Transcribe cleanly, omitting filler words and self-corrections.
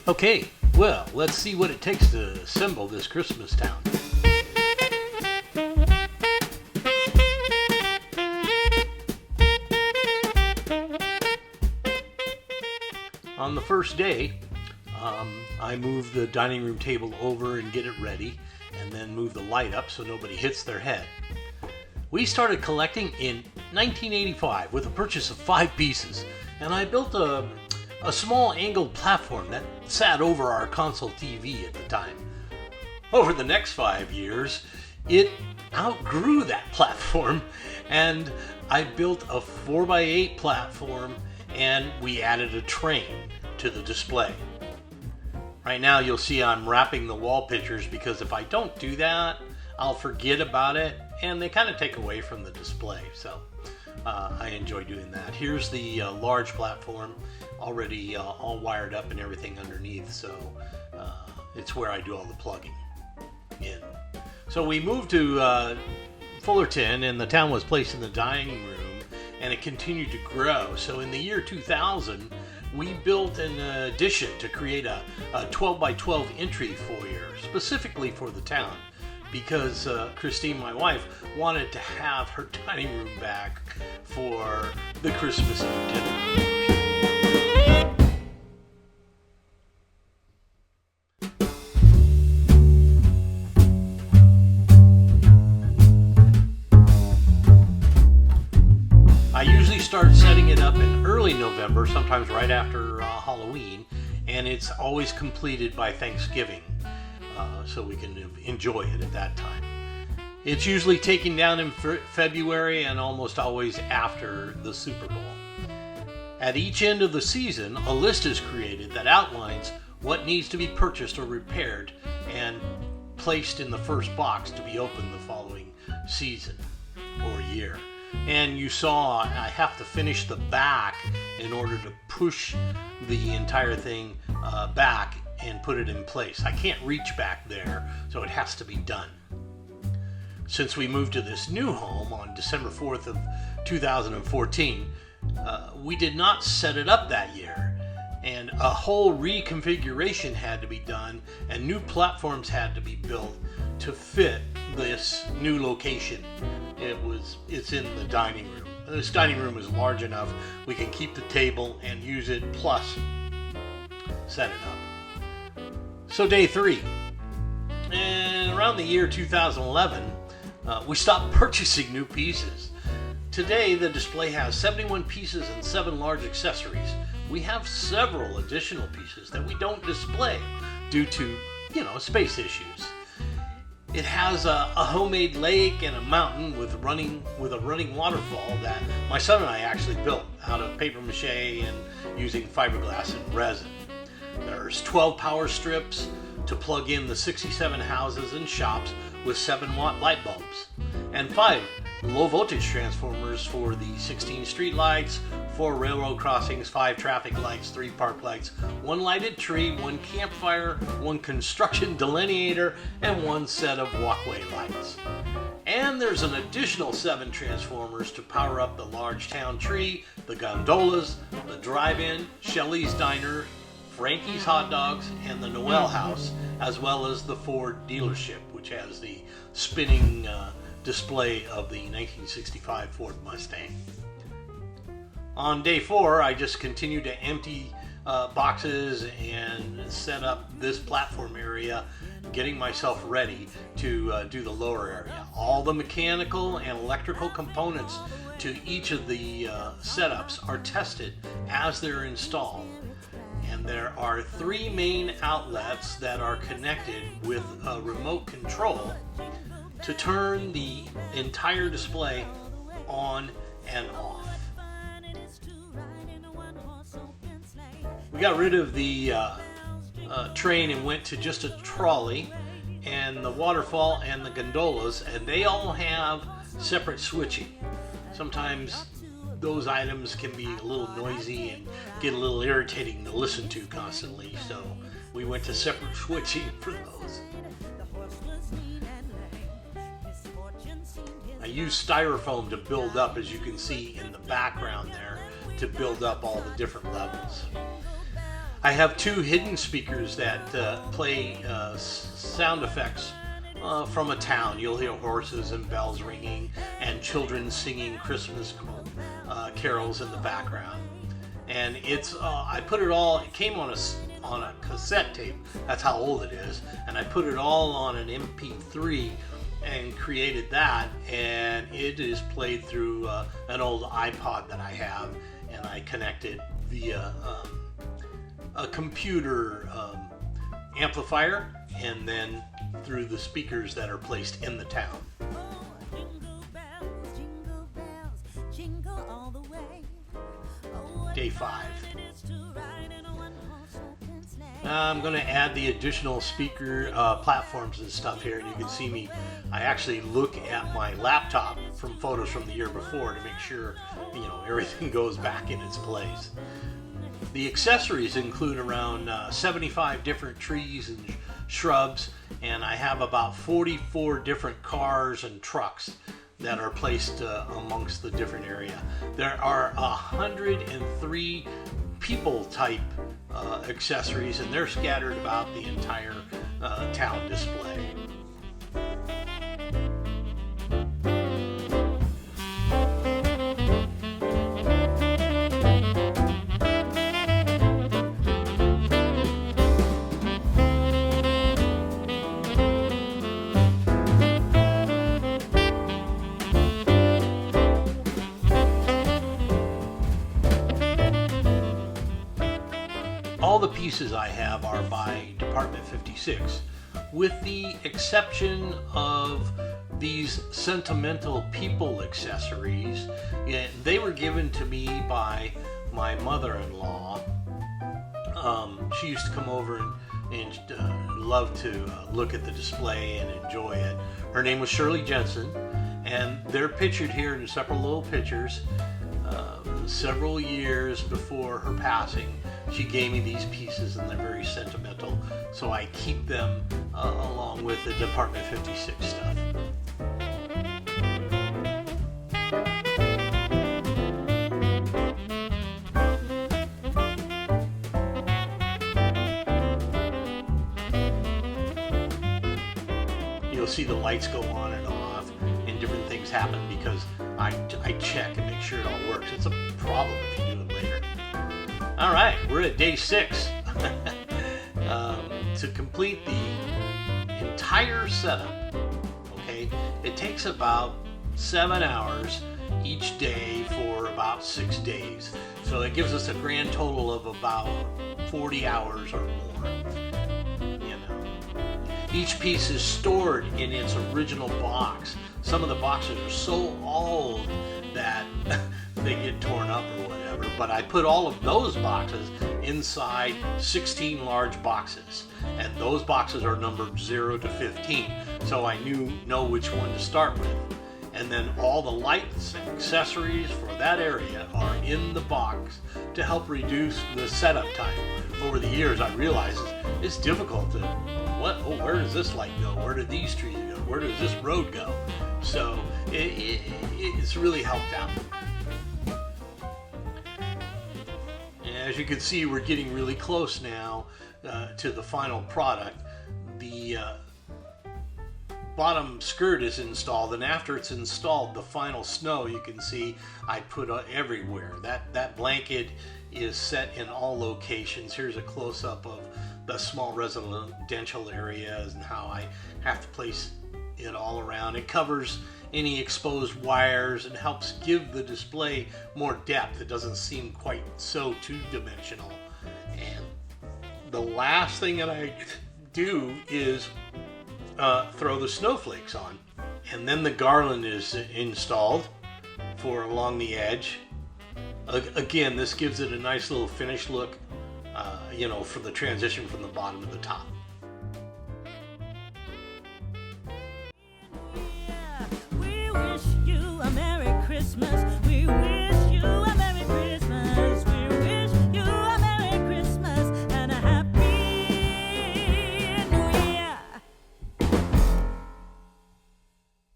Okay, well, let's see what it takes to assemble this Christmas town. On the first day, I move the dining room table over and get it ready, and then move the light up so nobody hits their head. We started collecting in 1985 with a purchase of 5 pieces, and I built a small angled platform that sat over our console TV at the time. Over the next 5 years, it outgrew that platform, and I built a 4x8 platform, and we added a train to the display. Right now you'll see I'm wrapping the wall pictures because if I don't do that, I'll forget about it, and they kind of take away from the display. So I enjoy doing that. Here's the large platform already all wired up and everything underneath, so it's where I do all the plugging in. So we moved to Fullerton, and the town was placed in the dining room, and it continued to grow. So in the year 2000, we built an addition to create a 12 by 12 entry foyer specifically for the town, because Christine, my wife, wanted to have her dining room back for the Christmas Eve dinner. I usually start setting it up in early November, sometimes right after Halloween, and it's always completed by Thanksgiving, so we can enjoy it at that time. It's usually taken down in February and almost always after the Super Bowl. At each end of the season, a list is created that outlines what needs to be purchased or repaired and placed in the first box to be opened the following season or year. And you saw I have to finish the back in order to push the entire thing back and put it in place. I can't reach back there, so it has to be done. Since we moved to this new home on December 4th of 2014, we did not set it up that year, and a whole reconfiguration had to be done, and new platforms had to be built to fit this new location. It's in the dining room. This dining room is large enough we can keep the table and use it, plus set it up. So day 3, and around the year 2011, we stopped purchasing new pieces. Today the display has 71 pieces and 7 large accessories. We have several additional pieces that we don't display due to, space issues. It has a homemade lake and a mountain with a running waterfall that my son and I actually built out of paper mache and using fiberglass and resin. There's 12 power strips to plug in the 67 houses and shops with 7-watt light bulbs, and 5 low voltage transformers for the 16 street lights, 4 railroad crossings, 5 traffic lights, 3 park lights, 1 lighted tree, 1 campfire, 1 construction delineator, and 1 set of walkway lights. And there's an additional 7 transformers to power up the large town tree, the gondolas, the drive-in, Shelley's Diner, Frankie's Hot Dogs, and the Noel House, as well as the Ford dealership, which has the spinning display of the 1965 Ford Mustang. On day 4, I just continued to empty boxes and set up this platform area, getting myself ready to do the lower area. All the mechanical and electrical components to each of the setups are tested as they're installed. And there are 3 main outlets that are connected with a remote control to turn the entire display on and off. We got rid of the train and went to just a trolley, and the waterfall and the gondolas, and they all have separate switching. Sometimes those items can be a little noisy and get a little irritating to listen to constantly, so we went to separate switching for those. I used styrofoam to build up, as you can see in the background there, to build up all the different levels. I have two hidden speakers that play sound effects from a town. You'll hear horses and bells ringing and children singing Christmas carols in the background. And it's I put it all. It came on a cassette tape. That's how old it is. And I put it all on an MP3 and created that. And it is played through an old iPod that I have, and I connected via a computer amplifier, and then through the speakers that are placed in the town. Day 5. I'm going to add the additional speaker platforms and stuff here, and you can see me. I actually look at my laptop from photos from the year before to make sure, everything goes back in its place. The accessories include around 75 different trees and shrubs, and I have about 44 different cars and trucks that are placed amongst the different area. There are 103 people type accessories, and they're scattered about the entire town display. All the pieces I have are by Department 56, with the exception of these sentimental people accessories. They were given to me by my mother-in-law. She used to come over and love to look at the display and enjoy it. Her name was Shirley Jensen, and they're pictured here in several little pictures. Several years before her passing, she gave me these pieces, and they're very sentimental, so I keep them along with the Department 56 stuff. You'll see the lights go on and off, and different things happen because I check and make sure it all works. It's a problem if you do it later. All right, we're at day 6. To complete the entire setup, okay, it takes about 7 hours each day for about 6 days. So it gives us a grand total of about 40 hours or more. Each piece is stored in its original box. Some of the boxes are so old that they get torn up or whatever, but I put all of those boxes inside 16 large boxes, and those boxes are numbered 0 to 15, so I know which one to start with. And then all the lights and accessories for that area are in the box to help reduce the setup time. Over the years, I realized it's difficult to, where does this light go? Where did these trees go? Where does this road go? So it's really helped out. As you can see, we're getting really close now to the final product. The bottom skirt is installed, and after it's installed, the final snow, you can see I put everywhere. That blanket is set in all locations. Here's a close-up of the small residential areas and how I have to place it all around. It covers any exposed wires and helps give the display more depth. It doesn't seem quite so two-dimensional. And the last thing that I do is throw the snowflakes on, and then the garland is installed for along the edge. Again, this gives it a nice little finished look, for the transition from the bottom to the top. We wish you a Merry Christmas. We wish